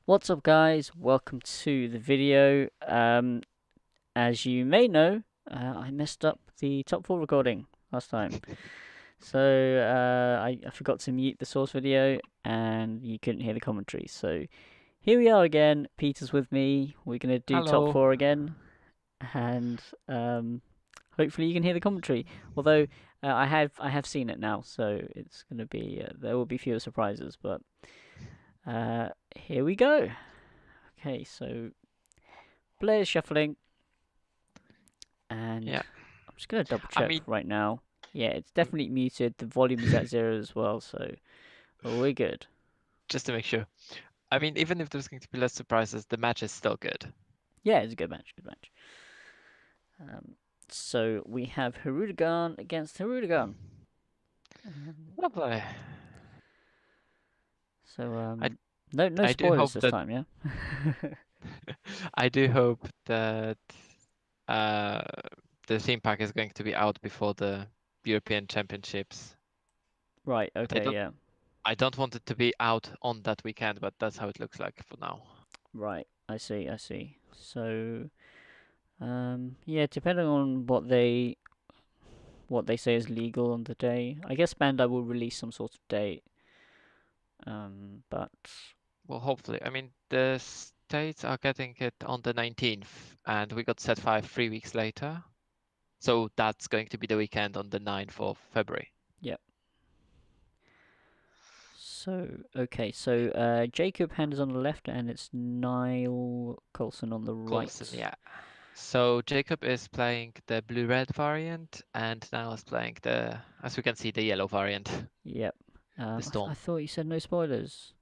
What's up, guys? Welcome to the video. As you may know, I messed up the top 4 recording last time. So I forgot to mute the source video and you couldn't hear the commentary. So here we are again. Peter's with me. We're going to do top Hello. 4 again. And hopefully you can hear the commentary. Although I have seen it now, so it's going to be there will be fewer surprises. But here we go. Okay, so Blair's shuffling, and Yeah. I'm just gonna double I check mean, right now. Yeah, it's um, definitely muted. The volume is at 0 as well, so we're good. just to make sure. I mean, even if there's going to be less surprises, the match is still good. Yeah, it's a good match. Good match. Um, so we have Hirudegarn against Hirudegarn. Lovely. So I no I do spoilers hope this that time, yeah. I do hope that uh the theme pack is going to be out before the European Championships. Right. But I Okay. don't Yeah. I don't want it to be out on that weekend, but that's how it looks like for now. Right. I see. I see. So yeah, depending on what they say is legal on the day. I guess Bandai will release some sort of date. But Well, hopefully. I mean, the States are getting it on the 19th, and we got set 5 3 weeks later. So that's going to be the weekend on the 9th of February. yeah. So okay, so Jacob Hand is on the left, and it's Niall Coulson on the Close, right. yeah. So Jacob is playing the blue-red variant, and now is playing the, as we can see, the yellow variant, Yep. the I Storm. thought you said no spoilers,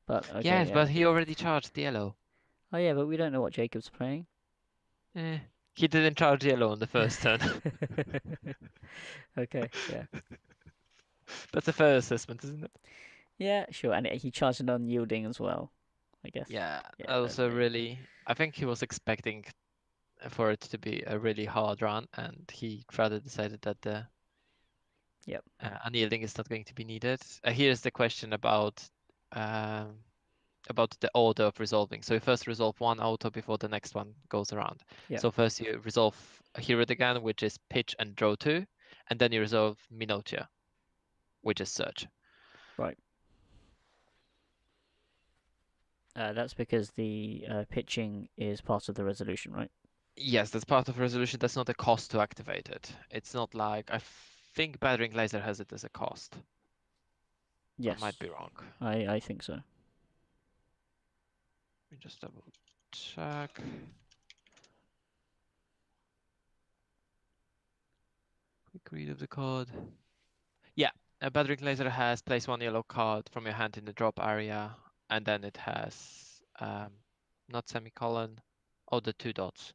but okay, Yes, yeah. but he already charged the yellow. Oh yeah, but we don't know what Jacob's playing. Eh, he didn't charge yellow on the first turn. Okay, yeah. That's a fair assessment, isn't it? Yeah, sure. And he charged it unyielding as well, I guess. Yeah, Yeah, also there you go. really, I think he was expecting for it to be a really hard run, and he rather decided that the Yep. unyielding is not going to be needed. Here's the question um, about the order of resolving. So you first resolve one auto before the next one goes around. Yep. So first you resolve Hirudegarn, which is pitch and draw two, and then you resolve Minotia, which is search. Right. That's because the pitching is part of the resolution, right? Yes, that's part of resolution. That's not a cost to activate it. It's not like I think Battering Laser has it as a cost. I might Yes, be wrong. I think so. Let me just double check. Quick read of the card. Yeah, a Battering Laser has place one yellow card from your hand in the drop area, and then it has not semicolon, oh, the two dots.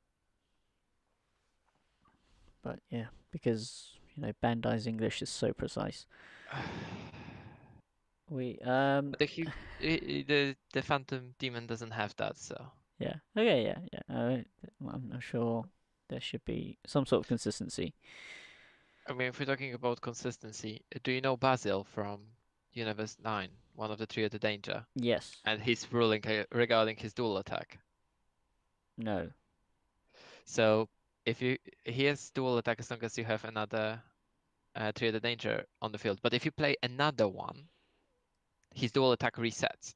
But yeah, because Bandai's English is so precise. We But the Phantom Demon doesn't have that, so. yeah, okay, yeah. I'm sure there should be some sort of consistency. I mean, if we're talking about consistency, do you know Basil from Universe 9, one of the three of the danger? Yes. And his ruling regarding his dual attack. No. So if he has dual attack as long as you have another three of the danger on the field. But if you play another one, his dual attack resets.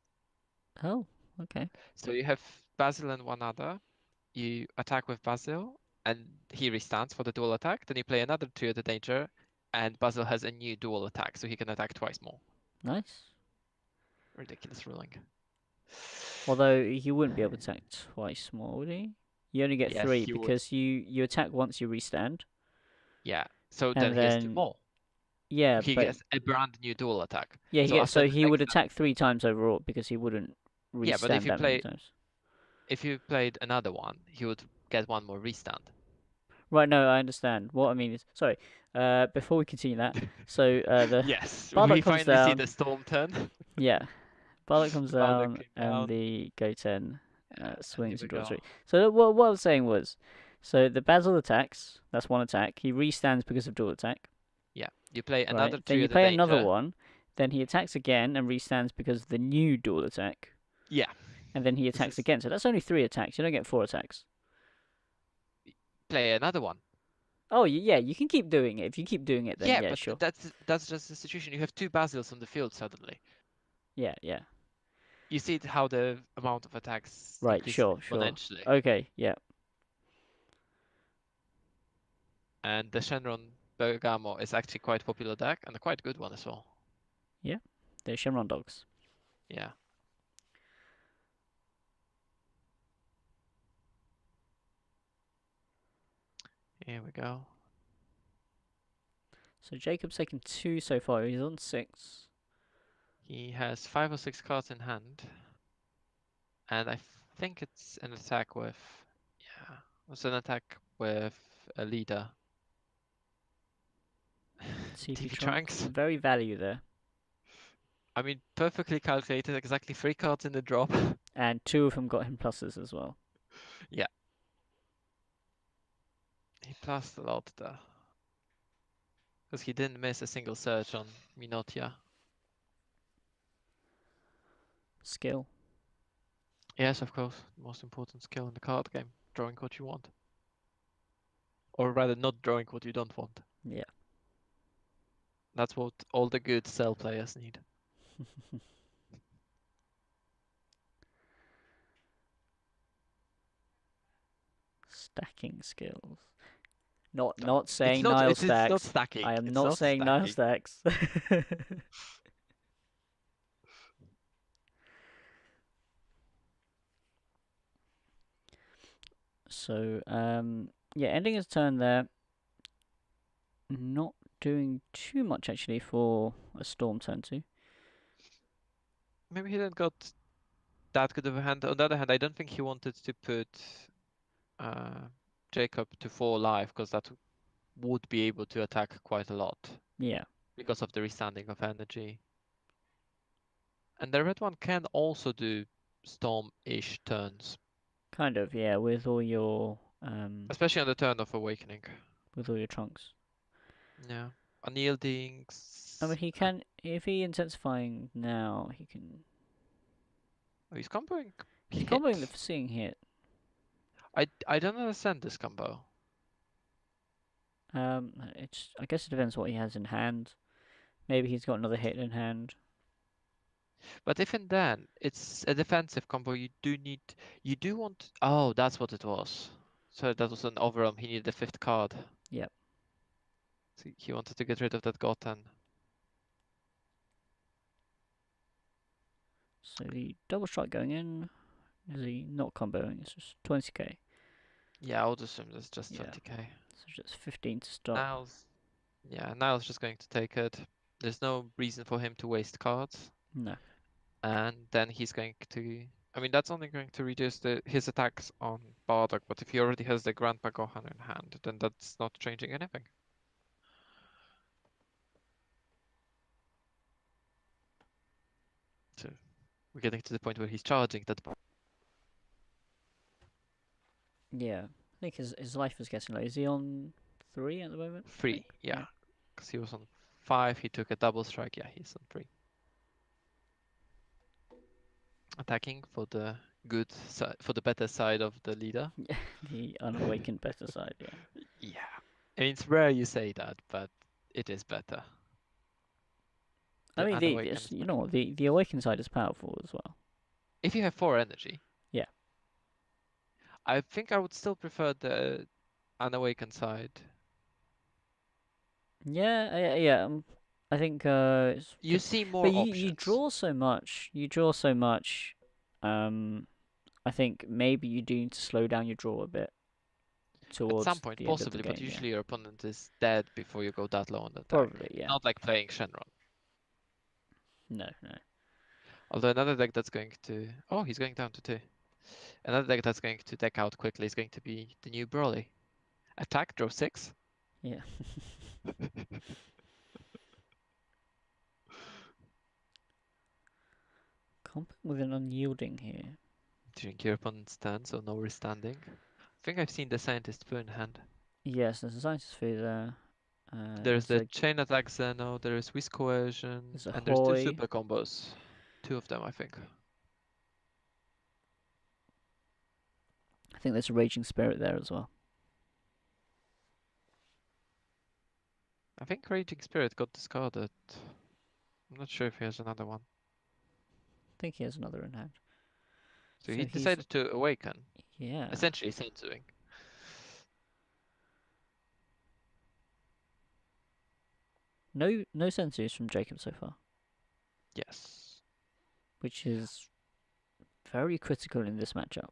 Oh, okay. So you have Basil and one other. You attack with Basil, and he restands for the dual attack. Then you play another three of the danger, and Basil has a new dual attack, so he can attack twice more. Nice. Ridiculous ruling. Although he wouldn't be able to attack twice more, would he? You only get Yes, three he would. because you attack once you restand, Yeah. So then and he has two then more. yeah, He but gets a brand new dual attack. yeah, So after so the he would next time, attack 3 times overall because he wouldn't yeah. But restand that many times. if you played another one, he would get one more restand. Right, no, I understand. What I mean is, sorry, before we continue that, so the Yes, we Bardock comes finally see the down, storm turn. yeah, Bardock comes Balder down, came and down. the Goten And here swings we and draws go. 3. So what I was saying was, so the Basil attacks, that's one attack, he restands because of dual attack, Yeah, you play another right? Then three you of the play another danger. one, then he attacks again and restands because of the new dual attack, Yeah, and then he This attacks is again. So that's only 3 attacks. You don't get 4 attacks. play another one. Oh yeah, you can keep doing it. If you keep doing it, then Yeah, yeah, but sure. that's just the situation. You have 2 basils on the field suddenly. Yeah, yeah. You see how the amount of attacks Right, increases sure. exponentially. Okay, yeah. And the Shenron Bergamo is actually quite a popular deck and a quite good one as well. Yeah. They're Shenron dogs. Yeah. Here we go. So Jacob's taken 2 so far. He's on 6. He has 5 or 6 cards in hand. And I think it's an attack with... Yeah. It's an attack with a leader. TP TP Trunks. Trunks. Very value there. I mean, perfectly calculated, exactly 3 cards in the drop. And 2 of them got him pluses as well. Yeah. He plus a lot there. Because he didn't miss a single search on Minotia. Skill. Yes, of course. The most important skill in the card game. Drawing what you want. Or rather, not drawing what you don't want. Yeah. That's what all the good cell players need. Stacking skills. Not It's saying not. Nile It's not stacks. stacking. I am It's not not saying Nile stacking. stacks. So, yeah, ending his turn there. Not doing too much actually for a Storm turn 2. Maybe he didn't got that good of a hand. On the other hand, I don't think he wanted to put uh, Jacob to 4 life because that would be able to attack quite a lot Yeah, because of the restanding of energy. And the red one can also do storm-ish turns, kind of. Yeah, especially on the turn of awakening. with all your trunks. Yeah, I mean, unyieldings. he can if he intensifying now. He can. Oh, he's comboing He's comboing the hit. foreseeing hit. I don't understand this combo. It's I guess it depends what he has in hand. Maybe he's got another hit in hand. But even then, it's a defensive combo. You do want. Oh, that's what it was. So that was an overwhelm. He needed the 5th card. Yep. So he wanted to get rid of that Goten. So the double strike going in. Is he not comboing? It's just 20k. Yeah, I would assume that's just Yeah. 20k. So just 15 to stop. Niall's just going to take it. There's no reason for him to waste cards. No. And then he's going to. I mean, that's only going to reduce his attacks on Bardock, but if he already has the Grandpa Gohan in hand, then that's not changing anything. So we're getting to the point where he's charging that. Yeah. I think his life is getting low. Is he on 3 at the moment? I 3, think. yeah. Because he was on 5, he took a double strike. Yeah, he's on 3. Attacking for the good side, for the better side of the leader. Yeah. The unawakened better side. Yeah. Yeah. I mean, it's rare you say that, but it is better. I The mean, unawakened is you better. know what? The awakened side is powerful as well. If you have 4 energy, Yeah. I think I would still prefer the unawakened side. Yeah. I think You see but more you options. draw so much. You draw so much. I think maybe you do need to slow down your draw a bit At some towards point, the end of the possibly, but game. Yeah. usually your opponent is dead before you go that low on the attack. Probably. Yeah. Not like playing Shenron. No. No. Although another deck that's going to... Oh, he's going down to 2. Another deck that's going to deck out quickly is going to be the new Broly. Attack, draw 6. Yeah. Combat with an unyielding here. During your opponent's turn, so no restanding. I think I've seen the Scientist Poo in hand. Yes, there's a scientist sphere there. There's the Chain Attack Zeno, there is Whisk Coercion, there's a and there's 2 Hoy. super combos. 2 of them, I think. think there's a Raging Spirit there as well. I think Raging Spirit got discarded. I'm not sure if he has another one. I think he has another in hand. So So he he's, decided to awaken, yeah. essentially sensuing. No senses from Jacob so far, Yes. which is very critical in this matchup.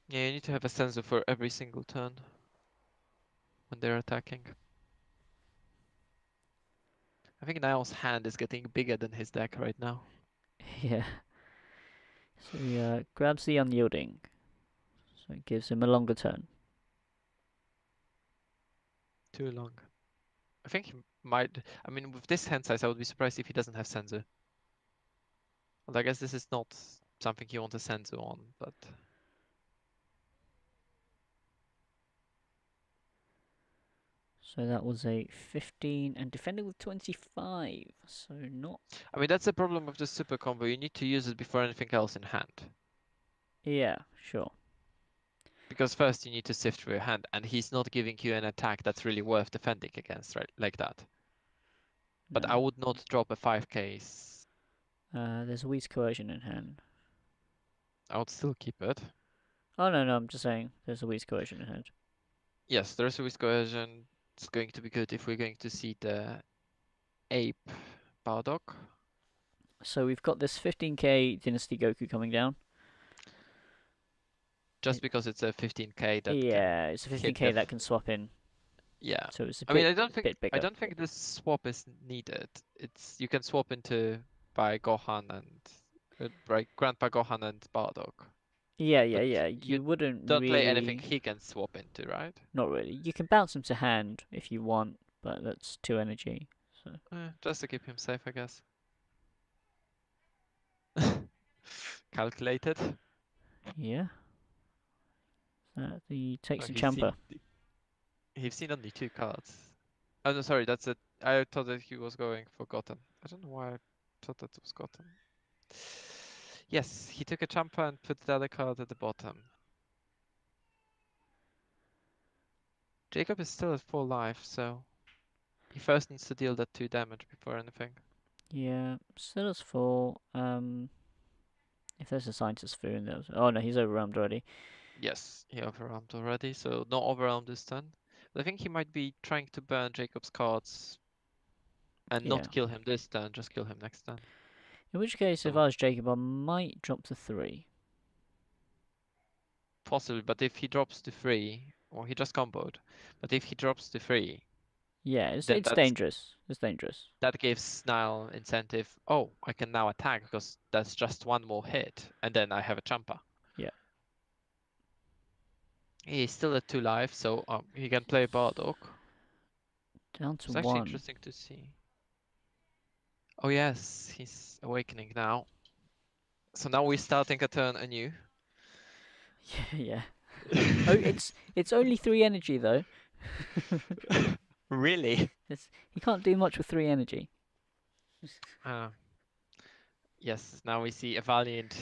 Yeah, you need to have a sensor for every single turn when they're attacking. I think Niall's hand is getting bigger than his deck right now. Yeah. So he grabs the Unyielding. So it gives him a longer turn. Too long. I think he might. I mean, with this hand size, I would be surprised if he doesn't have sensor. Well, I guess this is not something you want a sensor on, but So that was a 15 and defended with 25. So not. I mean that's the problem with the super combo. You need to use it before anything else in hand. Yeah, sure. Because first you need to sift through your hand, and he's not giving you an attack that's really worth defending against, right? Like that. But I No. would not drop a 5k. There's a Weed's Coercion in hand. I would still keep it. Oh, no, I'm just saying there's a Weed's Coercion in hand. Yes, there's a risk coercion. It's going to be good if we're going to see the ape Bardock. So we've got this 15k Dynasty Goku coming down. Just because it's a 15k that can Yeah, it's a hit 15k that can swap in. yeah. So it's a I mean, bit I bigger. don't think this swap is needed. It's you can swap into by Gohan and by Grandpa Gohan and Bardock, but Yeah. you You wouldn't don't play anything really. he can swap into, right? Not really. You can bounce him to hand if you want, but that's 2 energy. So Just to keep him safe, I guess. Calculated. yeah, he Oh, takes a he's Champa. seen only 2 cards. Oh no, sorry, that's it. I thought that he was going Forgotten. I don't know why I thought that was Gotten. Yes, he took a Champa and put the other card at the bottom. Jacob is still at full life, so he first needs to deal that 2 damage before anything. Yeah, still has 4. If there's a Scientist Food, there's. Oh no, he's overwhelmed already. Yes, he overwhelmed already, so no overwhelm this turn. But I think he might be trying to burn Jacob's cards and Yeah. not kill him this turn, just kill him next turn. In which case, if So I was Jacob, I might drop to 3. possibly, but if he drops to 3, or he just comboed, but if he drops to 3, Yeah, then it's dangerous. It's dangerous. that gives Nile incentive. Oh, I can now attack because that's just one more hit, and then I have a Champa. Yeah. He's still at 2 life, so he can play Bardock. Down to It's actually 1. interesting to see. Oh yes, he's awakening now. So now we're starting a turn anew. Yeah. Oh, it's only 3 energy though. Really? He can't do much with 3 energy. Uh, yes, now we see a valiant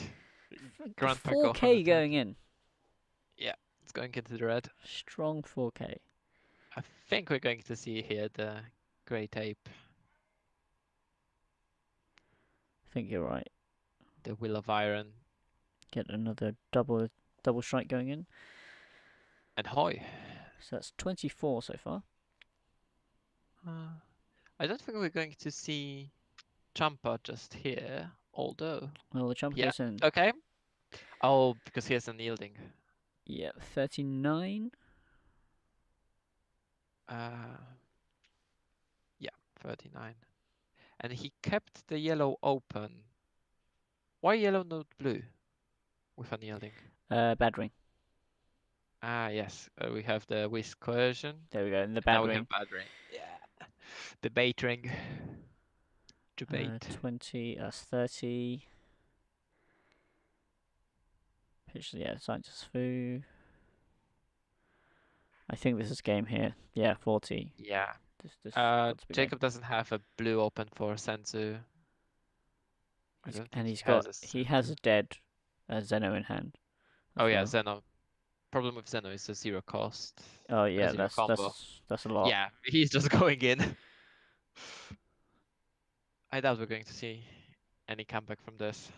Grandpa Gohan 4k going attacking. in. Yeah, it's going into the red. Strong 4k. I think we're going to see here the Great Ape, I think you're right. the Will of Iron, Get another double strike going in. and Hoy. So that's 24 so far. I don't think we're going to see Champa just here, although. Well, the jump Yeah, goes in. okay. Oh, because he has unyielding. Yeah, 39. Yeah, 39. And he kept the yellow open. Why yellow, not blue? With unyielding. Bad ring. Ah, yes. We have the whisk coercion. There we go. And the And now bad we ring. have bad ring. Yeah. The bait ring. Debate. 20. That's 30. Yeah, scientist foo. I think this is game here. Yeah, 40. Yeah. This got to be game. Jacob doesn't have a blue open for Senzu. I don't And think he has a he has Senzu. a dead Zeno in hand Oh as yeah, well. Zeno. Problem with Zeno is a zero cost, Oh a yeah, zero combo. that's a lot. Yeah, he's just going in. I doubt we're going to see any comeback from this.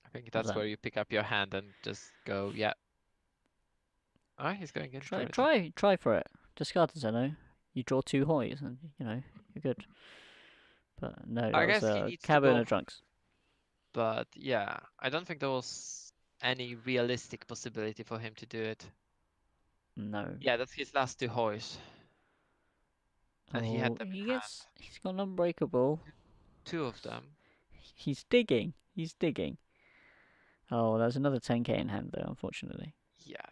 I think What's that's that? where you pick up your hand and just go, yeah. Ah, he's going in for it. Try for it. Discard the Zeno. You draw two Hoys, and you're good. But no, I that was guess he a needs to cabin go, of trunks. but yeah, I don't think there was any realistic possibility for him to do it. No. Yeah, that's his last two Hoys, and he had Oh, them in hand. he's got an unbreakable. Two of them. He's digging. He's digging. Oh, there's another 10k in hand though, unfortunately. Yeah.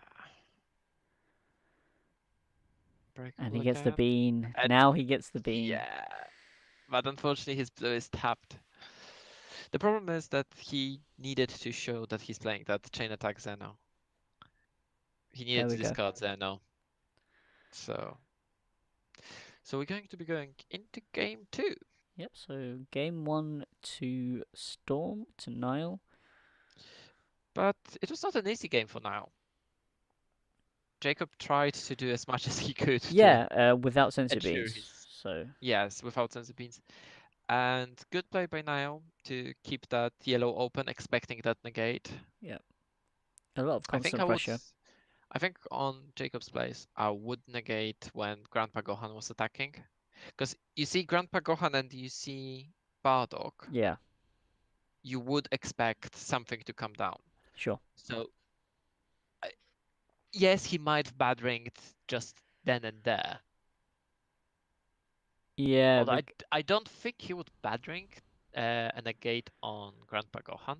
And he Breakable gets the again. bean. And Now he gets the bean. yeah, but unfortunately his blue is tapped. The problem is that he needed to show that he's playing that chain attack Zeno. He There needed we to go. discard Zeno. So we're going to be going into game two. Yep, so game one to Storm, to Nile. But it was not an easy game for now. Jacob tried to do as much as he could to Yeah, without sensor ensure beans. his So, yes, without sense of beans. And good play by Niall to keep that yellow open, expecting that negate. yeah. A lot of I think constant I would pressure. I think on Jacob's place, I would negate when Grandpa Gohan was attacking. Because you see Grandpa Gohan and you see Bardock, Yeah, you would expect something to come down. sure. So, yes, he might have bad ringed just then and there. Yeah, Although I don't think he would bad ring a negate on Grandpa Gohan.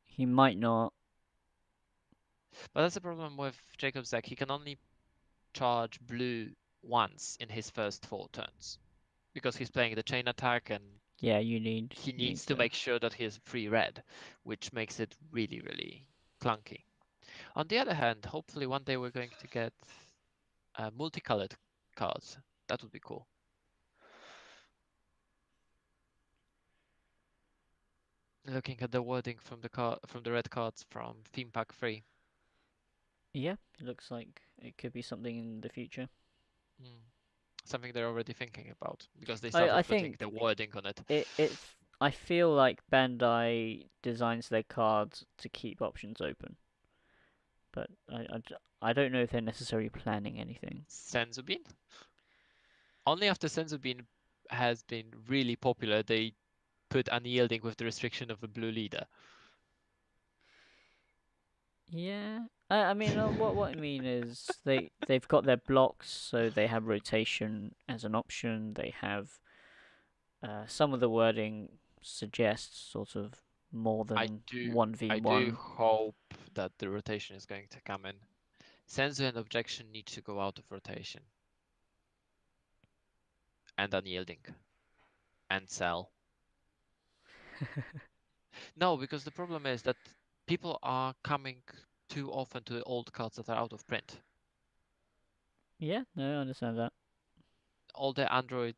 he might not. But that's the problem with Jacob's deck. He can only charge blue once in his first 4 turns. Because he's playing the chain attack and Yeah, he you need needs to to. make sure that he has free red, which makes it really, really clunky. On the other hand, hopefully one day we're going to get multicolored cards. That would be cool. Looking at the wording from the red cards from Theme Pack 3. Yeah, it looks like it could be something in the future. Mm. Something they're already thinking about because they started I putting the think wording on it. I feel like Bandai designs their cards to keep options open, but I don't know if they're necessarily planning anything. Senzubin? Only after Senzubin has been really popular, they put unyielding with the restriction of a blue leader. Yeah, I mean, what I mean is they've got their blocks, so they have rotation as an option. They have some of the wording suggests sort of more I than do one v I do one. hope that the rotation is going to come in. Senzu and objection need to go out of rotation. And unyielding. And sell. No, because the problem is that people are coming too often to the old cards that are out of print. Yeah, no, I understand that. All the Android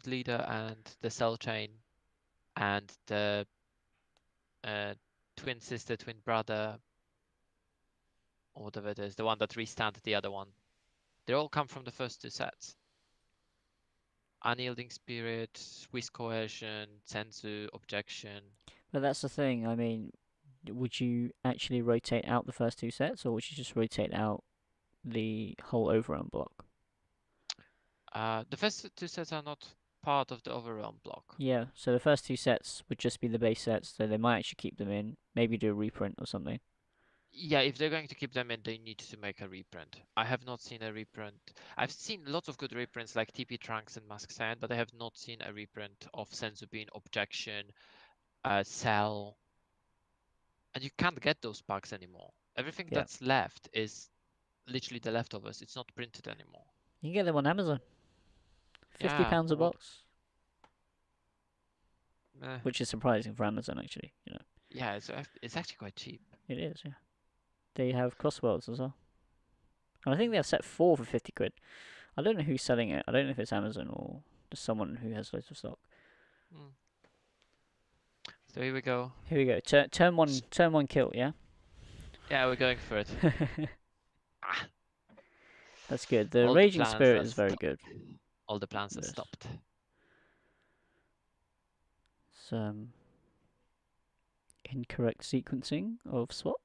leader and the cell chain and the twin sister, twin brother, or whatever it is, the one that restand the other one. They all come from the first two sets. Unyielding Spirit, Whisk Coercion, Senzu, Objection. But that's the thing. I mean, would you actually rotate out the first two sets, or would you just rotate out the whole overrun block? The first two sets are not part of the overwhelm block. Yeah, so the first two sets would just be the base sets, so they might actually keep them in, maybe do a reprint or something. Yeah, if they're going to keep them in, they need to make a reprint. I have not seen a reprint. I've seen lots of good reprints like TP Trunks and Mask Sand, but I have not seen a reprint of Sensubin, Objection, Cell. And you can't get those packs anymore. Everything Yeah. that's left is literally the leftovers. It's not printed anymore. You can get them on Amazon. Yeah, £50 a what? box. Eh. Which is surprising for Amazon, actually. Yeah, it's actually quite cheap. It is, yeah. They have Crossworlds as well. And I think they have set 4 for 50 quid. I don't know who's selling it. I don't know if it's Amazon or just someone who has loads of stock. Mm. So here we go. Here we go. Turn one kill, yeah? Yeah, we're going for it. Ah, That's good. The all the Raging plans Spirit are is very stopped. good. All the plans are Yes. stopped. It's incorrect sequencing of swap.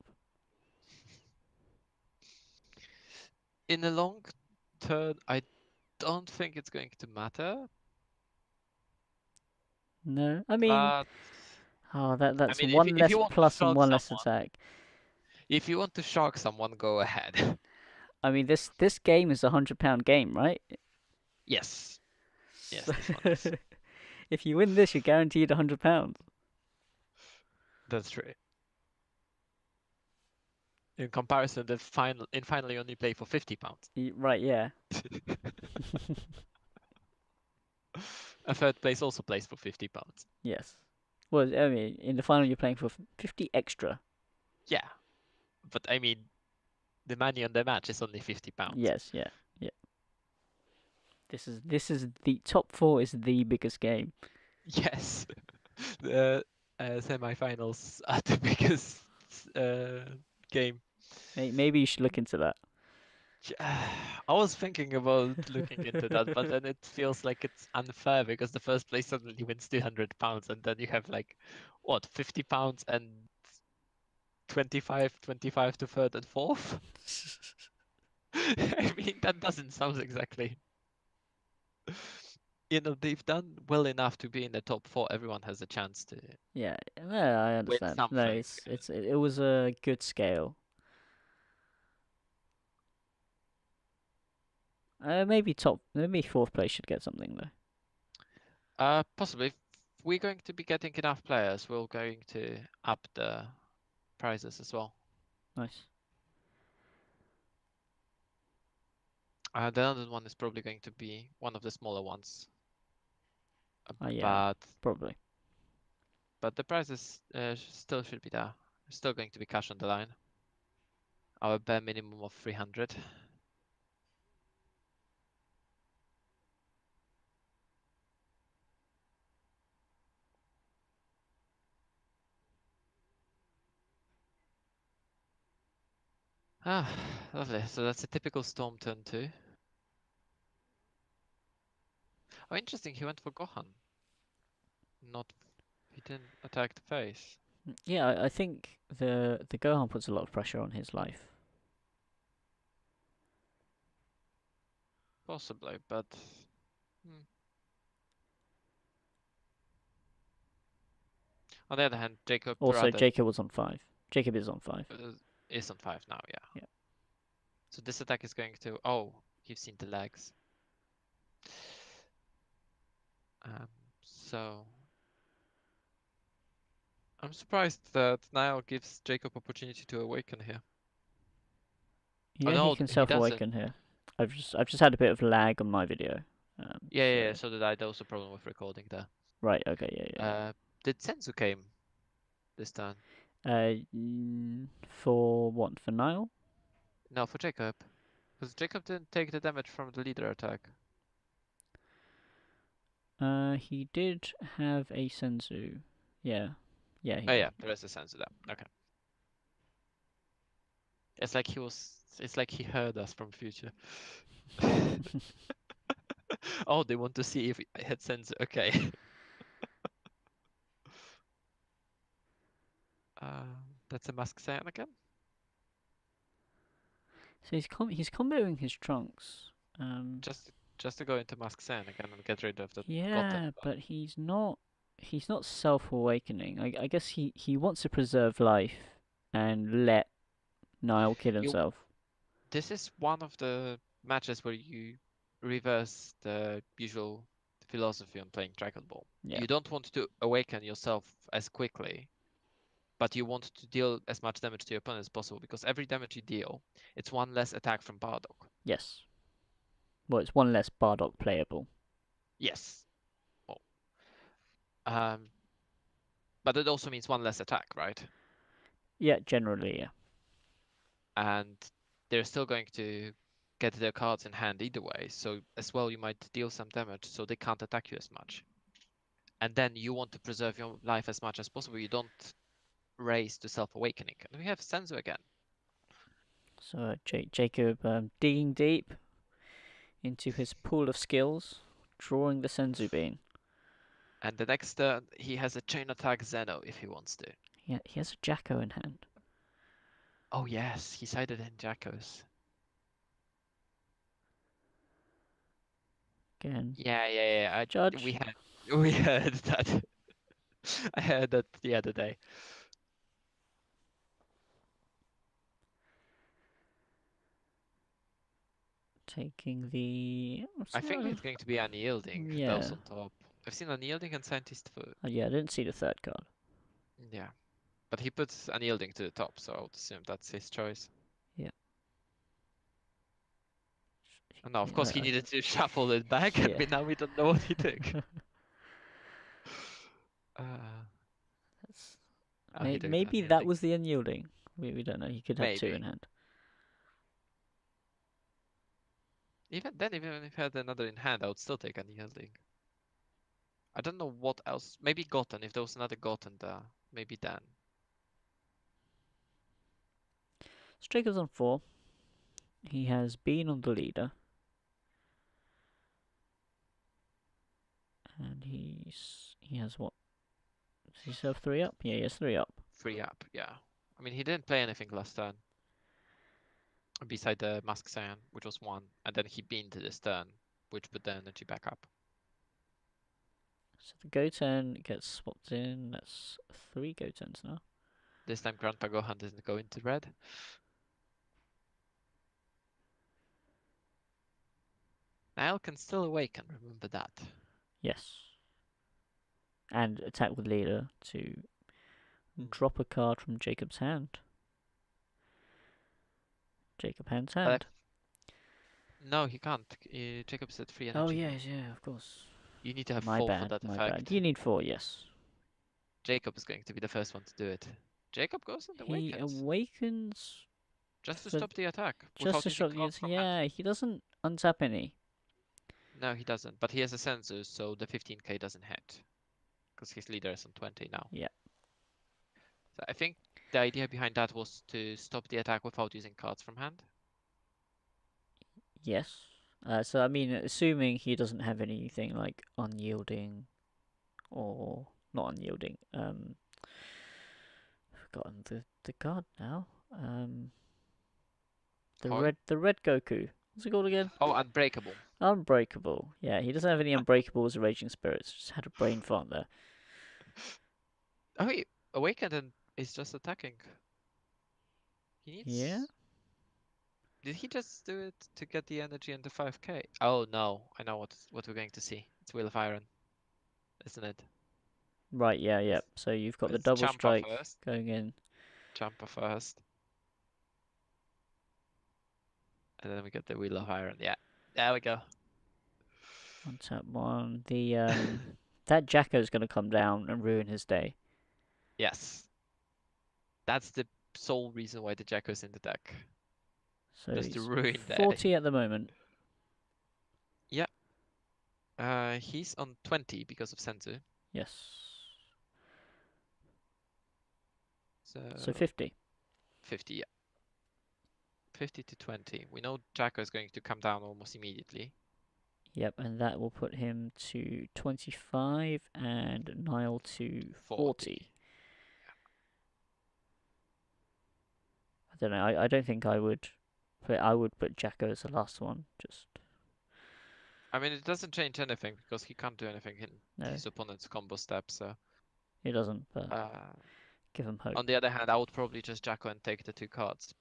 In the long term, I don't think it's going to matter. No, I mean, But I that's mean, one if less you want to plus and shock one less someone, attack. if you want to shock someone, go ahead. I mean, this game is £100 game, right? Yes, yes, So this one is. if you win this, you're guaranteed £100. That's true. In comparison, the final you only play for £50. Right? Yeah. A third place also plays for £50. Yes. Well, I mean, in the final, you're playing for 50 extra. Yeah, but I mean, the money on the match is only £50. Yes. Yeah. Yeah. This is the top four is the biggest game. Yes, the semi-finals are the biggest game. Maybe you should look into that. I was thinking about looking into that, but then it feels like it's unfair because the first place suddenly wins £200, and then you have like, what, £50 and 25 to third and fourth? I mean, that doesn't sound exactly. They've done well enough to be in the top four. Everyone has a chance to Yeah, no, I win understand. No, something. it was a good scale. Maybe fourth place should get something though. Possibly. If we're going to be getting enough players, we're going to up the prizes as well. Nice. The other one is probably going to be one of the smaller ones. Yeah, But probably. the prizes still should be there. Still going to be cash on the line. Our bare minimum of 300. Ah, lovely. So that's a typical Storm turn 2. Oh, interesting. He went for Gohan. Not, he didn't attack the face. Yeah, I think the Gohan puts a lot of pressure on his life. Possibly, but hmm. On the other hand, Jacob Also, rather Jacob was on 5. Jacob is on 5. is on 5 now, yeah. Yeah. So this attack is going to. Oh, you've seen the legs. So I'm surprised that Niall gives Jacob opportunity to awaken here. Oh Yeah, he no, can he doesn't. self-awaken here. I've just had a bit of lag on my video. Yeah, So so did I. There was a problem with recording there. right, okay, yeah. Did Senzu came this turn? For what? For Nile? No, for Jacob. Because Jacob didn't take the damage from the leader attack. He did have a Senzu. Yeah, he Oh did. yeah, there is a Senzu there. Okay. It's like he was. It's like he heard us from future. Oh, they want to see if I had Senzu. Okay. That's a Mask Saiyan again. So he's comboing his trunks. Just to go into Mask Saiyan again and get rid of the Goten. Yeah, but he's not self-awakening. I guess he wants to preserve life and let Nile kill You. himself. This is one of the matches where you reverse the usual philosophy on playing Dragon Ball. Yeah. You don't want to awaken yourself as quickly, but you want to deal as much damage to your opponent as possible because every damage you deal, it's one less attack from Bardock. Yes. Well, it's one less Bardock playable. Yes. Oh. Um, but it also means one less attack, right? Yeah, generally, yeah. And they're still going to get their cards in hand either way. So as well, you might deal some damage, so they can't attack you as much. and then you want to preserve your life as much as possible. You don't race to self-awakening. And we have Senzu again. So Jacob digging deep into his pool of skills, drawing the Senzu bean. And the next turn, he has a chain attack Zeno if he wants to. He has a Jacko in hand. Oh yes, he sided in Jackos. Again, Yeah. We Judge. had we heard that. I heard that the other day. Taking the... I think it's going to be unyielding, those Yeah. on top. I've seen unyielding and scientist foot. Yeah, I didn't see the third card. Yeah. But he puts unyielding to the top, so I would assume that's his choice. Yeah. And now, of course, he needed to shuffle it back, and Yeah. now we don't know what he took. That's... Oh, he took Maybe that unyielding. was the unyielding. We don't know. He could have two Maybe. in hand. Even if he had another in hand, I would still take unyielding. I don't know what else. Maybe Goten, if there was another Goten there. Maybe then. So Jacob's on 4. He has been on the leader. And he has what? Does he still have 3 up? Yeah, he has 3 up. 3 up, yeah. I mean, he didn't play anything last turn. Beside the Mask Scion, which was 1. And then he beamed to this turn, which put the energy back up. So the Goten gets swapped in. That's 3 Gotens now. This time Grandpa Gohan doesn't go into red. Niall can still awaken, remember that. Yes. And attack with leader to drop a card from Jacob's hand. Jacob hand's hand. No, he can't. Jacob's at 3 energy. Oh yes, yeah, of course. You need to have My 4 bad, for that my effect. bad. You need 4, yes. Jacob is going to be the first one to do it. Jacob goes and awakens. He awakens just to stop the attack. just to stop the... Yeah, he doesn't untap any. No, he doesn't. But he has a sensor, so the 15k doesn't hit. Because his leader is on 20 now. Yeah. So I think the idea behind that was to stop the attack without using cards from hand. Yes. So, I mean, assuming he doesn't have anything like unyielding or not unyielding. Forgotten the card now. The red Goku. What's it called again? Oh, Unbreakable. Unbreakable. Yeah, he doesn't have any Unbreakables or Raging Spirits. Just had a brain fart there. Oh, he awakened and is just attacking. He needs... Yeah? Did he just do it to get the energy and the 5k? Oh no, I know what we're going to see. It's Wheel of Iron, isn't it? Right, yeah. So you've got the It's double Champa strike first. going in. Champa first. And then we get the Wheel of Iron. Yeah, there we go. On tap 1. That Jacko's going to come down and ruin his day. Yes. That's the sole reason why the Jacko's in the deck. So just to he's ruin 40 at the moment. Yeah. He's on 20 because of Senzu. Yes. So 50. 50, yeah. 50 to 20. We know Jacko is going to come down almost immediately. Yep, and that will put him to 25 and Niall to 40. Yeah. I don't know. I don't think I would. But I would put Jacko as the last one. Just. I mean, it doesn't change anything because he can't do anything in his opponent's combo step. So he doesn't. But give him hope. On the other hand, I would probably just Jacko and take the 2 cards.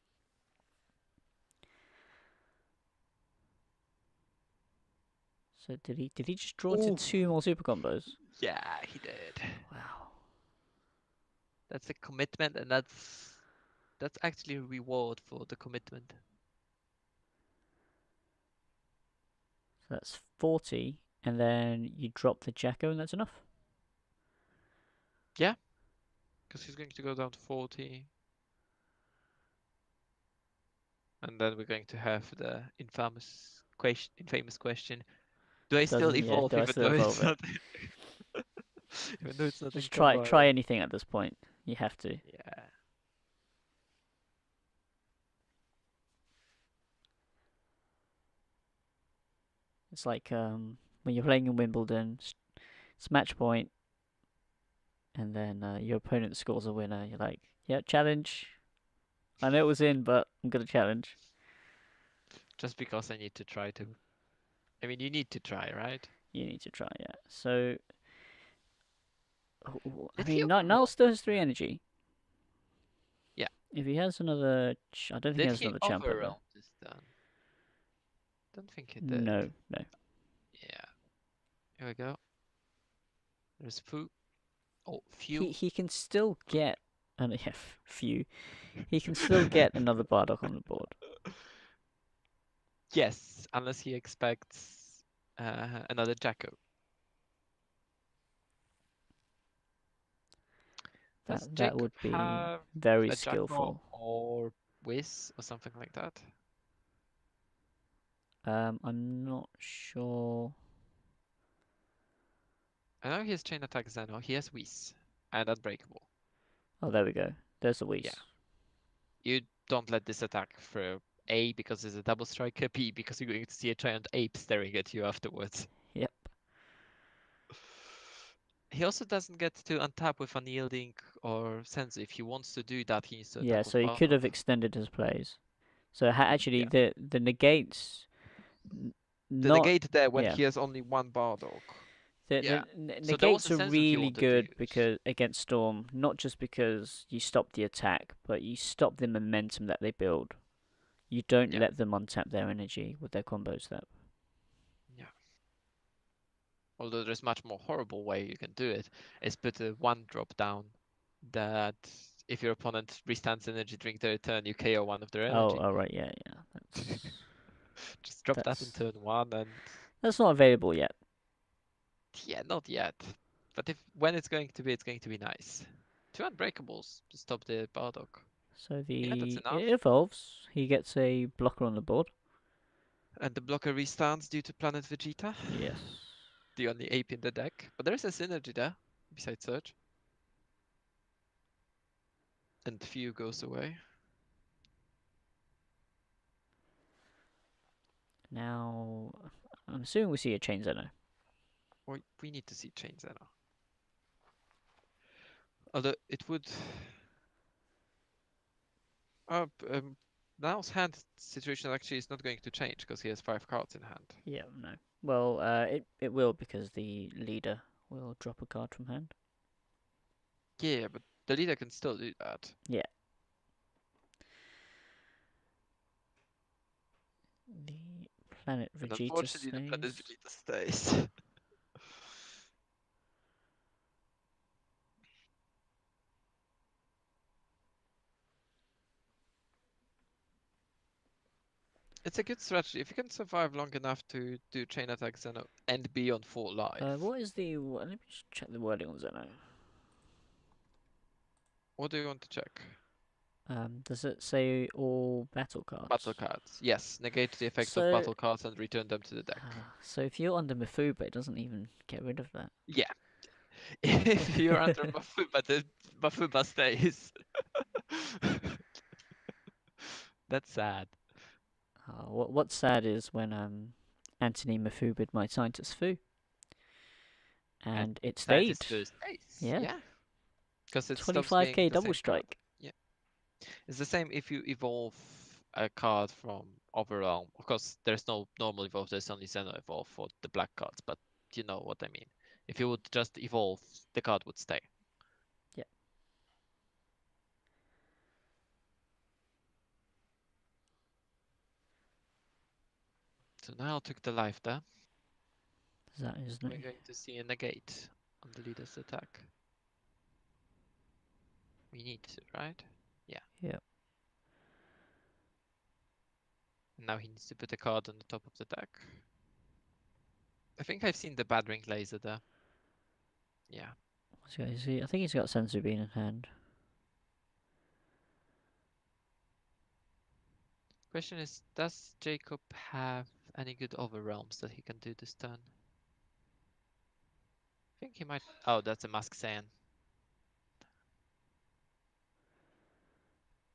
So did he just draw into 2 more super combos? Yeah, he did. Wow. That's a commitment, and that's actually a reward for the commitment. So that's 40, and then you drop the Jacko, and that's enough? Yeah, because he's going to go down to 40. And then we're going to have the infamous question. Do I still evolve even though it's not? Even though it's not in Just try combo. anything at this point. You have to. Yeah. It's like when you're playing in Wimbledon, it's match point, and then your opponent scores a winner. You're like, yeah, challenge. I know it was in, but I'm gonna challenge. Just because I need to try to. I mean, you need to try, right? You need to try, yeah. So, I Did he mean, Niall overwhelm still has this three turn? energy. Yeah. If he has another, I don't think he Did has he another champ up there. overwhelm this turn? Don't think he did. No, no. Yeah. Here we go. There's Foo. Oh, He Few. he can still get, and yeah, few. He can still get another Bardock on the board. Yes, unless he expects another Jacko. Does That Jacob would be have very a Jacko skillful. or Whiz or something like that? I'm not sure. I know he has Chain Attack Zeno. He has Whiz and Unbreakable. Oh, there we go. There's the Yeah. Whis. You don't let this attack through. A, because it's a double striker. B, because you're going to see a giant ape staring at you afterwards. Yep. He also doesn't get to untap with Unyielding or Senzu. If he wants to do that, he needs to Yeah, attack so with he could Bardock. have extended his plays. So actually, Yeah. the negates, The not negate there when yeah, he has only one Bardock. the Yeah. So there was a negates are Senzu he really wanted to good use. because against Storm, not just because you stop the attack, but you stop the momentum that they build. You don't Yeah. let them untap their energy with their combo step. Yeah. Although there's much more horrible way you can do it, is put a one drop down that if your opponent restands energy during their turn, you KO one of their Oh, energy. all right, yeah, yeah. Just drop that on That's turn one and that's not available yet. yeah, not yet. But if when it's going to be nice. Two unbreakables to stop the Bardock. So Yeah, that's the enough. it evolves. He gets a blocker on the board. And the blocker restands due to Planet Vegeta, Yes. the only ape in the deck. But there's a synergy there, besides Surge. And Few goes away. Now, I'm assuming we see a chain Zeno. We need to see Chain Zeno. Although it would. Now's hand situation actually is not going to change because he has 5 cards in hand. Yeah, no. Well, it will because the leader will drop a card from hand. Yeah, but the leader can still do that. Yeah. The planet And Vegeta unfortunately, the Planet stays. Vegeta stays. It's a good strategy. If you can survive long enough to do chain attack Zeno and be on full life. What is the? Let me just check the wording on Zeno. What do you want to check? Does it say all battle Battle cards? cards. Yes, negate the effects of So, battle cards and return them to the deck. so if you're under Mifuba, it doesn't even get rid of that. Yeah. If you're under Mafuba, the Mafuba stays. That's sad. What's sad is when Anthony Mifubid my scientist foo, And and it that is stayed. first ace. Yeah, Yeah. Because it stops being 25k the double same card. strike. Yeah. It's the same if you evolve a card from Overrealm. Of course, there's no normal evolve, there's only Xeno evolve for the black cards, but you know what I mean. If you would just evolve, the card would stay. Yeah. So now took the life there. That is We're going to see a negate on the leader's attack. We need to, right? Yeah. yeah. And now he needs to put a card on the top of the deck. I think I've seen the Bad Ring Laser there. Yeah. I think he's got Senzu Bean in hand. Question is, does Jacob have any good Overrealms that he can do this turn? I think he might. Oh, that's a Musk Saiyan.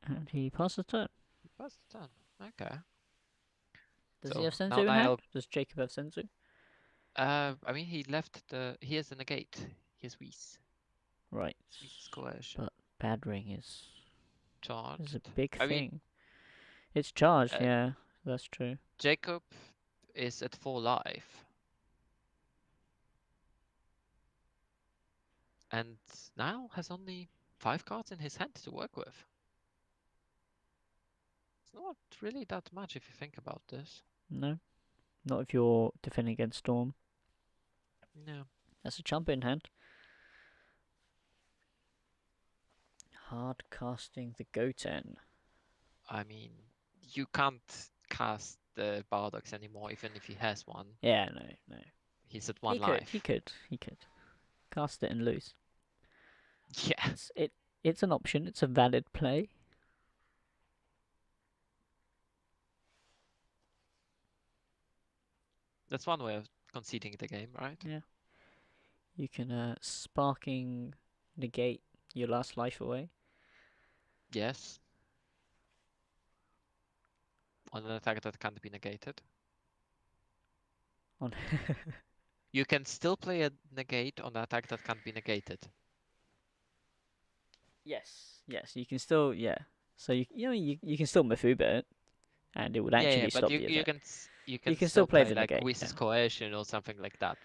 And he passes turn. What's done? Okay. Does he So have now Senzu in hand? Niall. Does Jacob have Senzu? I mean, he left the. He has a negate. He has Whis. Right. Whis is coercion. But bad ring is a Charged. big I mean, thing. It's charged, uh, yeah, that's true. Jacob is at 4 life. And Niall has only 5 cards in his hand to work with. It's not really that much if you think about this. No, not if you're defending against Storm. No. That's a chump in hand. Hard casting the Goten. I mean, you can't cast the Bardox anymore, even if he has one. Yeah, no. He's at 1 life. He could. Cast it and lose. Yeah. It's an option, it's a valid play. That's one way of conceding the game, right? Yeah. You can sparking negate your last life away. Yes. On an attack that can't be negated. On You can still play a negate on an attack that can't be negated. Yes, you can still So you can still Mafuba it, and it would actually But stop the you attack. you can can still still play play the like negate, Whiz's yeah. Coercion or something like that,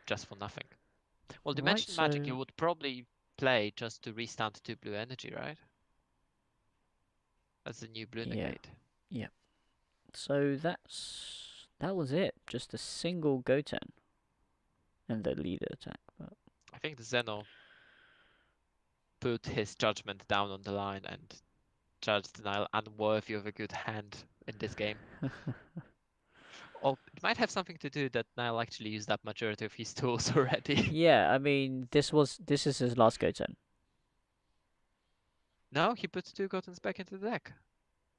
just for nothing. Well, Right, Dimension Magic you so would probably play just to restand 2 blue energy, right? That's the new blue yeah, negate. so that was it. Just a single Goten and the leader attack. But I think the Zeno put his judgment down on the line and judged Nile unworthy of a good hand in this game. Or it might have something to do that Nile actually used up majority of his tools already. yeah, I mean this is his last Goten. No, he put 2 Gotens back into the deck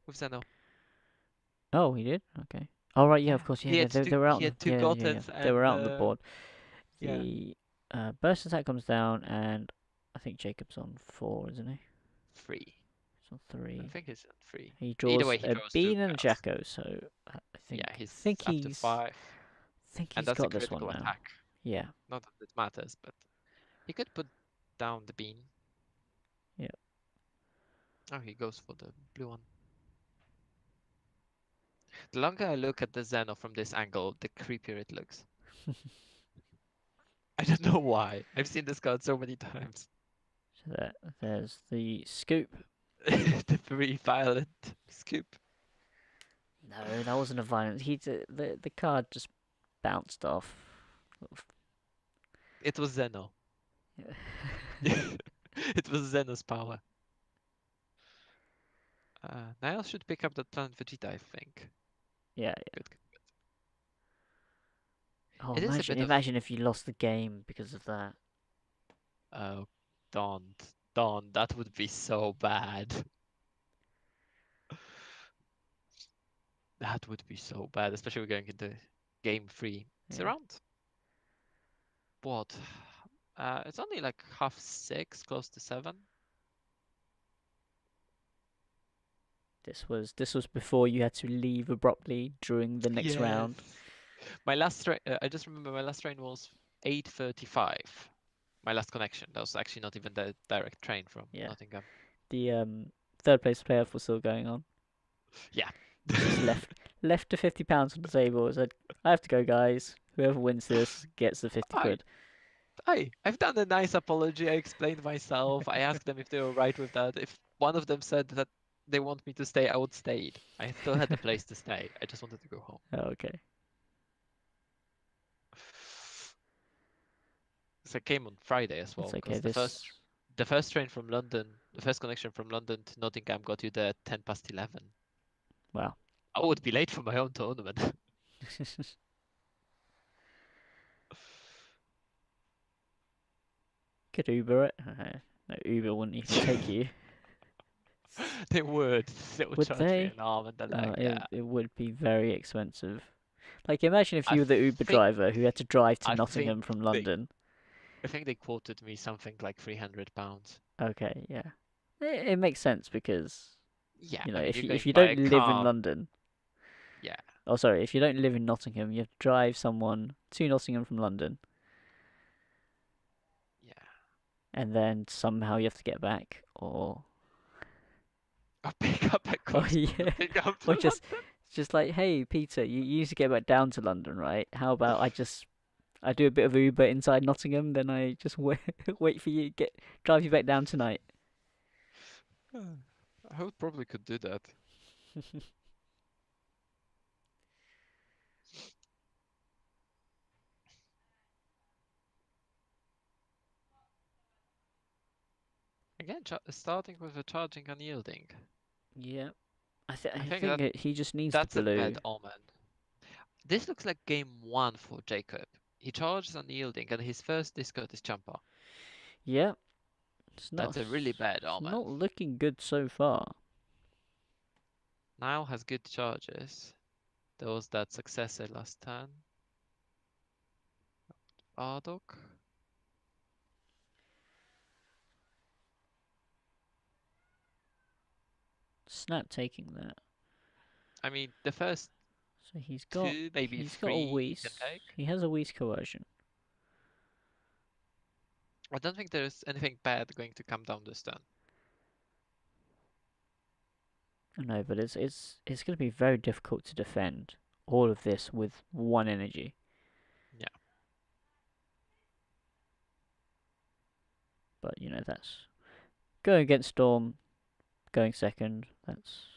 with Zeno. Oh, he did. Okay. All right. Yeah, Yeah, of course. he Yeah, had two. they were out. He had two Yeah. Gotens They were and out on the board. yeah, The burst attack comes down, and I think Jacob's on 4, isn't he? 3. He's on I 3. think he's on 3. He Either draws way, he a draws 2 bean and a cards. Jacko, so I Yeah, think he's think up to he's 5, think and he's that's a got this one critical now. attack. Yeah. Not that it matters, but he could put down the bean. Yeah. Oh, he goes for the blue one. The longer I look at the Zeno from this angle, the creepier it looks. I don't know why. I've seen this card so many times. So there's the scoop. The 3 violent scoop. No, that wasn't a violent. The card just bounced off. It was Zeno. Yeah. It was Zeno's power. Niall should pick up that Planet Vegeta, I think. Yeah. Good. Oh, It is a bit of... imagine if you lost the game because of that. Oh, don't. That would be so bad. That would be so bad, especially going into game 3. It's Yeah. around... What? It's only like 6:30, close to 7. This was before you had to leave abruptly during the next round. My last train, I just remember my last train was 8:35. My last connection. That was actually not even the direct train from Nottingham. The third place playoff was still going on. Yeah. Just left the £50 on the table. I said, I have to go, guys. Whoever wins this gets the 50 quid. I've done a nice apology. I explained myself. I asked them if they were right with that. If one of them said that they want me to stay, I would stay. I still had a place to stay. I just wanted to go home. Oh, okay. So I came on Friday as well. It's okay. The first train from London, the first connection from London to Nottingham got you there at 11:10. Wow. I would be late for my own tournament. Could Uber it. No, Uber wouldn't even take you. They would. They would charge me an arm and a leg. It would be very expensive. Like, imagine if you were the Uber think- driver who had to drive to I Nottingham think from they- London. I think they quoted me something like £300. Okay, yeah. It makes sense because Yeah, you know I mean, you're if going you by don't a live in car. London, Yeah, oh sorry, if you don't live in Nottingham, you have to drive someone to Nottingham from London, yeah. and then somehow you have to get back, A pickup that or goes from yeah, Nottingham to or just London. it's just like, hey Peter, you used to get back down to London, right? How about I do a bit of Uber inside Nottingham, then I just wait for you get drive you back down tonight. I would probably could do that. Again, starting with the charging unyielding. Yeah, I I think think he just needs the that's a blue. bad omen. This looks like game one for Jacob. He charges unyielding and his first discard is Champa. Yeah, That's a really bad it's omen. not looking good so far. Niall has good charges. There was that successor last turn. Ardok. Snap taking that. I mean, the first So two, maybe he's got a three he can Whis. take. He has a Whis coercion. I don't think there's anything bad going to come down this turn. I know, but it's going to be very difficult to defend all of this with one energy. Yeah. But you know that's going against Storm, going second. That's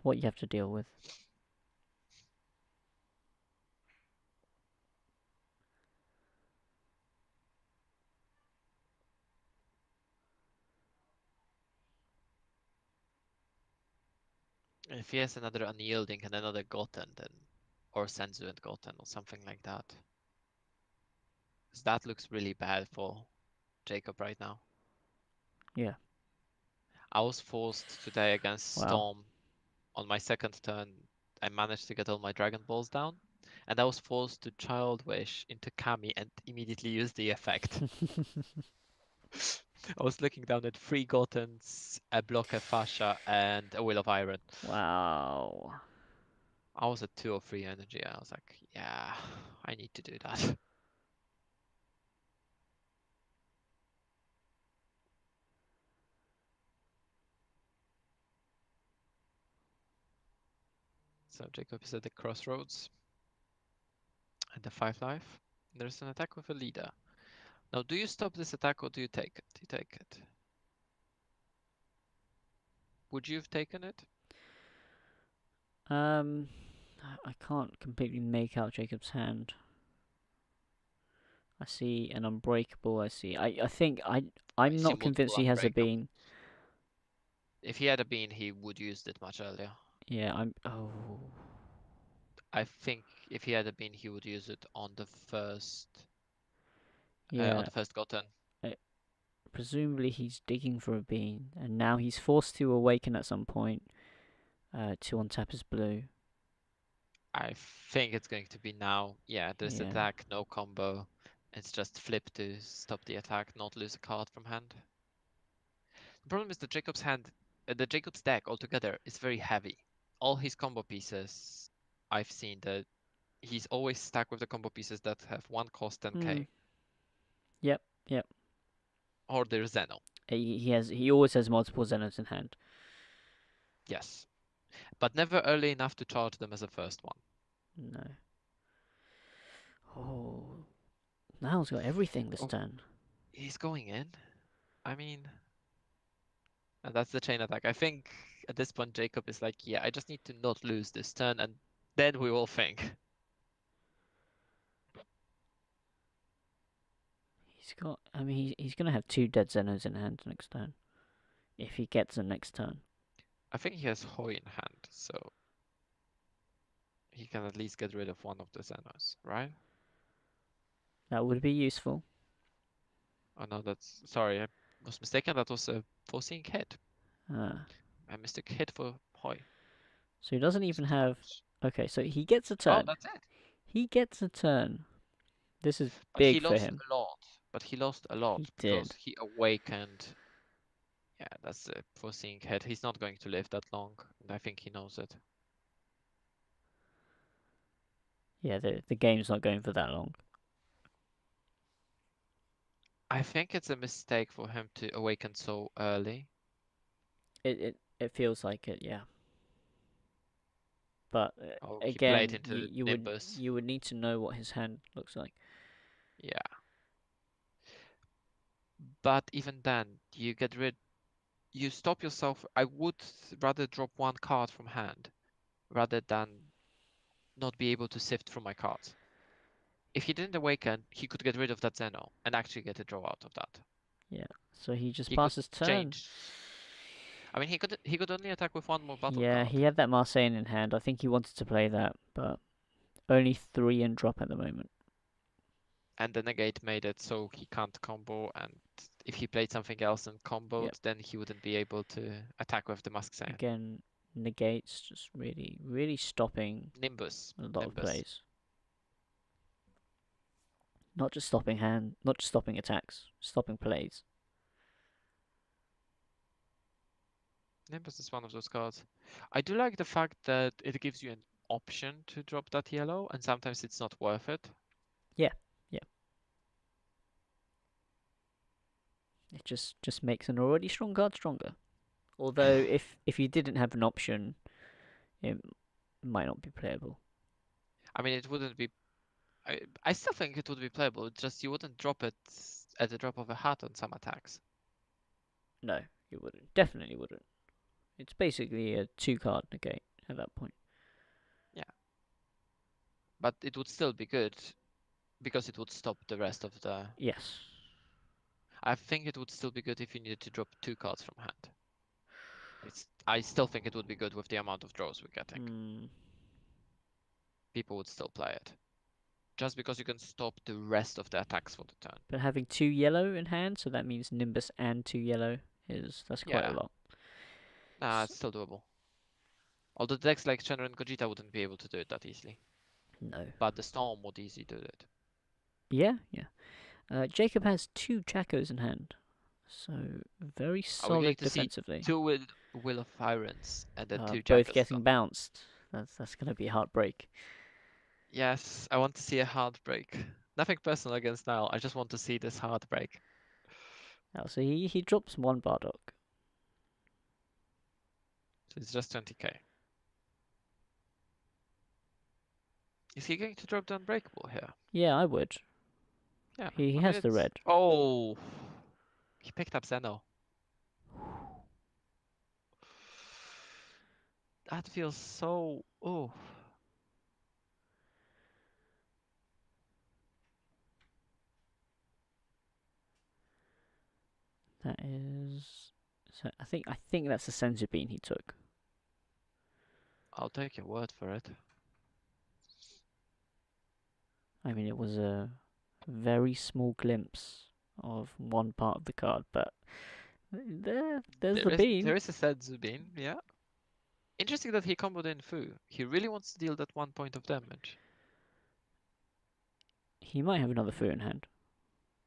what you have to deal with. If he has another unyielding and another Goten, then or Senzu and Goten or something like that. Because that looks really bad for Jacob right now. Yeah. I was forced today against Wow. Storm on my second turn. I managed to get all my Dragon Balls down, and I was forced to Child Wish into Kami and immediately use the effect. I was looking down at three Gotens, a Blocker Fascia, and a Will of Iron. Wow. I was at 2 or 3 energy. I was like, yeah, I need to do that. So Jacob is at the crossroads and the 5 life. There's an attack with a leader. Now, do you stop this attack or do you take it? You take it. Would you have taken it? Um, I can't completely make out Jacob's hand. I see an unbreakable. I think I I'm see not multiple convinced he has a unbreakable. bean. If he had a bean, he would used it much earlier. Yeah, I'm. Oh. I think if he had a bean, he would use it on Yeah. the first Goten. Uh, Presumably he's digging for a bean, and now he's forced to awaken at some point. To untap his blue. I think it's going to be now. Yeah, there's Yeah. attack, no combo. It's just flip to stop the attack, not lose a card from hand. The problem is the Jacob's deck altogether is very heavy. All his combo pieces, I've seen that he's always stuck with the combo pieces that have one cost Hmm. 10k, Yep. Yep. or they're Zeno. He always has multiple Zenos in hand. Yes, but never early enough to charge them as a first one. No. Oh. Now he's got everything this Oh, turn. he's going in. I mean, and that's the chain attack. I think at this point Jacob is like, yeah, I just need to not lose this turn, and then we will think. He's got. I mean, he's gonna have two dead Zenos in hand next turn. If he gets them next turn. I think he has Hoi in hand, so he can at least get rid of one of the Zenos, right? That would be useful. Oh no, that's sorry, I was mistaken. That was a foreseeing hit. Uh, I mistook hit for Hoi. so he doesn't So even too have. much. Okay, so he gets a Oh, turn. that's it. He gets a turn. This is But he big for lost him. a lot. but he lost a lot He because did. he awakened. Yeah, that's a foreseeing head. He's not going to live that long, and I think he knows it. Yeah, the game's not going for that long. I think it's a mistake for him to awaken so early. It feels like it, yeah. But Oh, he played again, into the Nimbus. you would need to know what his hand looks like. Yeah, but even then, you stop yourself. I would rather drop one card from hand rather than not be able to sift through my cards. If he didn't awaken, he could get rid of that Zeno and actually get a draw out of that. Yeah. So he just He could passes turn. change. I mean, he could only attack with one more battle Yeah, card, he had that Marseille in hand. I think he wanted to play that, but only 3 and drop at the moment. and the negate made it so he can't combo. And if he played something else and comboed, Yep. then he wouldn't be able to attack with the Musk Saiyan. Again, negates just really stopping Nimbus, a lot of Nimbus, plays. Not just stopping attacks, stopping plays. Nimbus is one of those cards. I do like the fact that it gives you an option to drop that yellow, and sometimes it's not worth it. Yeah, yeah. It just makes an already strong card stronger. Although if you didn't have an option, it might not be playable. I mean, it wouldn't be. I still think it would be playable. Just you wouldn't drop it at the drop of a hat on some attacks. No, you wouldn't. Definitely wouldn't. It's basically a 2 card negate at that point. Yeah, but it would still be good because it would stop the rest of the. Yes. I think it would still be good if you needed to drop 2 cards from hand. I still think it would be good with the amount of draws we're getting. Mm, People would still play it. Just because you can stop the rest of the attacks for the turn. but having 2 yellow in hand, so that means Nimbus and 2 yellow that's quite a Yeah, lot. nah, it's still doable. Although decks like Shenron and Gogeta wouldn't be able to do it that easily. No. But the Storm would easily do it. Yeah, yeah. Jacob has 2 Chacos in hand, so very Are we going solid to see defensively. 2 Will of Irons and then 2 Both Jackals getting gone? bounced. That's going to be a heartbreak. Yes, I want to see a heartbreak. Nothing personal against Nile, I just want to see this heartbreak. Oh, so he drops 1 Bardock. So it's just 20k. Is he going to drop the Unbreakable here? Yeah, I would. Yeah, He I mean has the it's... red. Oh! He picked up Zeno. That feels so... Oh. That is. So I think that's the Senzu Bean he took. I'll take your word for it. I mean, it was a very small glimpse of one part of the card, but there's the bean. There is a sad Zubin, yeah. Interesting that he comboed in Fu. He really wants to deal that 1 point of damage. He might have another Fu in hand.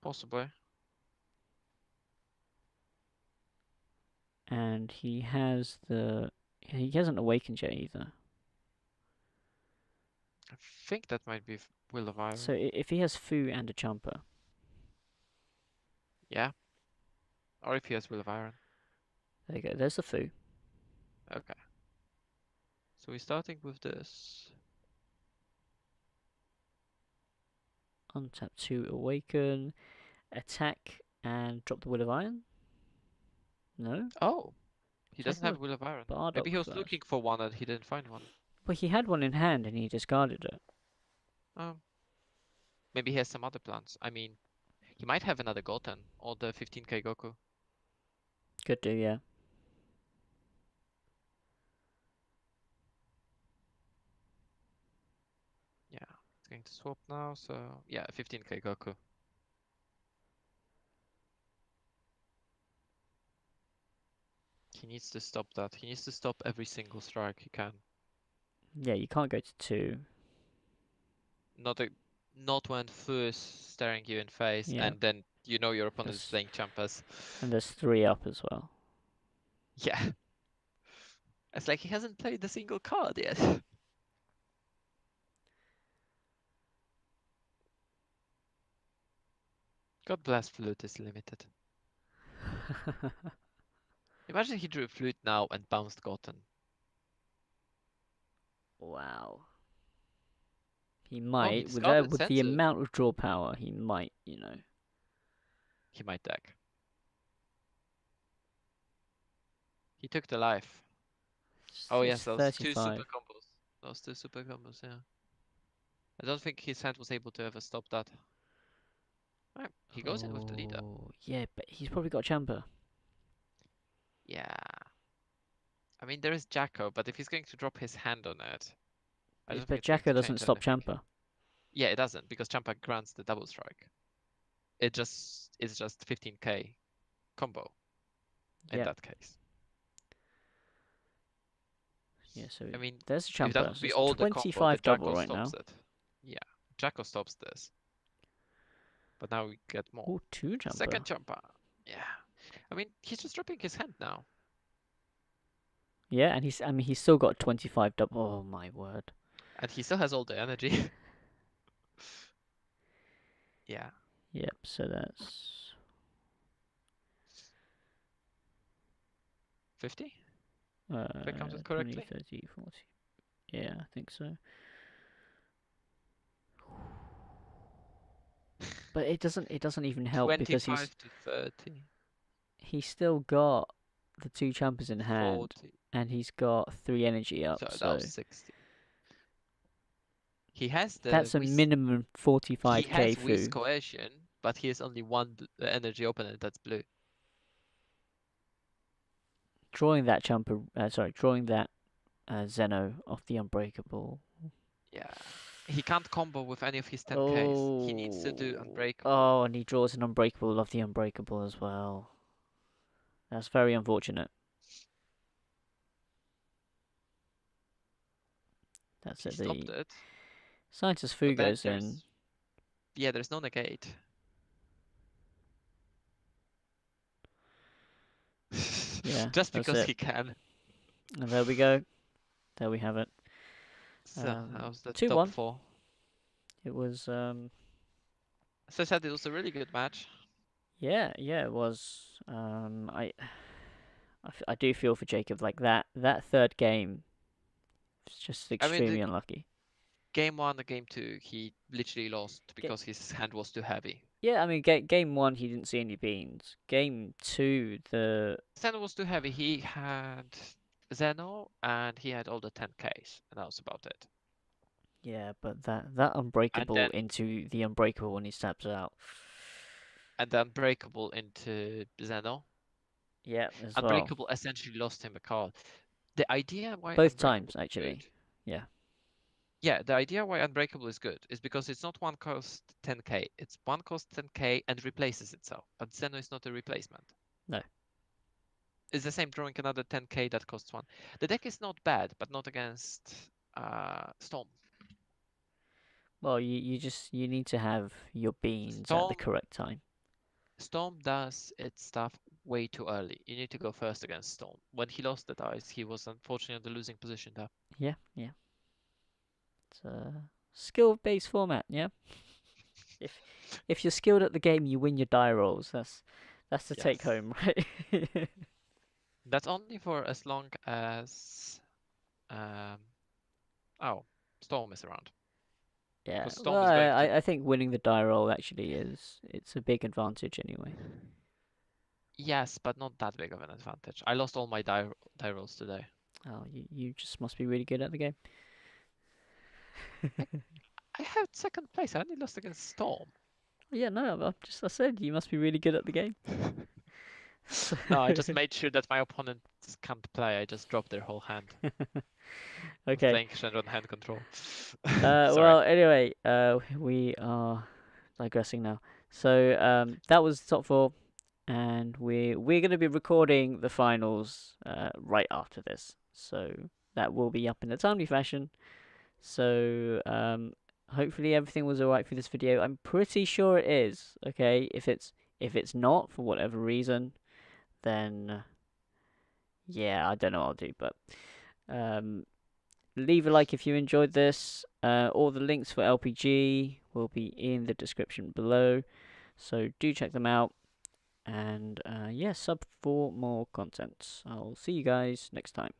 Possibly. And he hasn't awakened yet either. I think that might be Will of So Iron. if he has Fu and a Champa, Yeah. Or if he has Will of Iron. there you go. There's the Fu. Okay. So we're starting with this. Untap 2, awaken, attack, and drop the Will of Iron. No, Oh! He doesn't attacking have with Will of Iron. Maybe Bardock he was first. looking for one and he didn't find one. Well, he had one in hand and he discarded it. Maybe he has some other plans. I mean, he might have another Goten or the 15k Goku. Could do, yeah. Yeah, it's going to swap now, so yeah, 15k Goku. He needs to stop that. He needs to stop every single strike he can. Yeah, you can't go to 2. Not when Fu is staring you in face Yeah. and then you know your opponent is There's, playing champas. and there's 3 up as well. Yeah. It's like he hasn't played a single card yet. God bless Flute is limited. Imagine he drew Flute now and bounced Gotten. Wow. He Oh, he might, discarded with the Sensu. amount of draw power, he might, He might deck. He took the life. Oh yes, It's those 2 super 35. combos. Those 2 super combos, yeah. I don't think his hand was able to ever stop that. Right, he goes in with the leader. Oh, yeah, but he's probably got Champa. Yeah. I mean, there is Jacko, but if he's going to drop his hand on it, I don't think But it's going Jacko to doesn't change stop anything. Champa. Yeah, it doesn't, because Champa grants the double strike. It's just 15k combo in Yeah. that case. Yeah, so I mean, there's a if that Champa. would So be it's all the combo, the 25 double Jacko right stops now. it. Yeah, Jacko stops this. But now we get more. Oh, 2 Champa. Second Champa. Yeah. I mean, he's just dropping his hand now. Yeah, and he's still got 25 double. Oh my word. And he still has all the energy. Yeah. Yep, so that's 50? If I counted 20, correctly? 30, 40. Yeah, I think so. But it doesn't even help because 25 to 30. he's still got the 2 Champas in hand 40. and he's got 3 energy up, So that so was 60. He has the that's a minimum 45k Whiz foo. Coercion, but he has only one energy opponent that's blue. Drawing that Champa, drawing that Zeno off the Unbreakable. Yeah. He can't combo with any of his 10Ks. He needs to do Oh, Unbreakable. oh, and he draws an Unbreakable off the Unbreakable as well. That's very unfortunate. That's He it. stopped The it. Scientist Foo But then goes in. there's no negate. Yeah, Just that's because it. he can. And there we go. There we have it. So that was the top 2-1. 4. It was As I said, it was a really good match. yeah, it was. I do feel for Jacob. Like that third game was just I mean, extremely unlucky. game 1 and game 2, he literally lost because his hand was too heavy. Yeah, I mean, game 1 he didn't see any beans. Game 2, His hand was too heavy. He had Zeno and he had all the 10Ks, and that was about it. yeah, but that Unbreakable into the Unbreakable when he steps out. And then Unbreakable into Zeno. Yeah, as Unbreakable essentially lost him a card. The idea why both Unbreakable times is actually. good, Yeah. yeah, the idea why Unbreakable is good is because it's not one cost 10k, it's one cost 10k and replaces itself. But Zeno is not a replacement. No. It's the same drawing another 10k that costs 1. The deck is not bad, but not against Storm. Well, you need to have your beans at the correct time. Storm does its stuff way too early. You need to go first against Storm. When he lost the dice, he was unfortunately in the losing position there. Yeah. It's a skill-based format. Yeah. If you're skilled at the game, you win your die rolls. That's the take home, right? That's only for as long as Storm is around. Yeah. Storm Well, is going to... I think winning the die roll actually it's a big advantage anyway. Yes, but not that big of an advantage. I lost all my die rolls today. Oh, you just must be really good at the game. I had second place. I only lost against Storm. Yeah, no, I said you must be really good at the game. No, I just made sure that my opponents can't play. I just dropped their whole hand. Okay. Playing Shenron hand control. Well, anyway, we are digressing now. So that was top 4, and we're going to be recording the finals right after this. So that will be up in a timely fashion. So hopefully everything was alright for this video. I'm pretty sure it is. Okay, if it's If it's not, for whatever reason, then yeah, I don't know what I'll do. But um, leave a like if you enjoyed this. All the links for LPG will be in the description below, so do check them out. And yeah, sub for more content. I'll see you guys next time.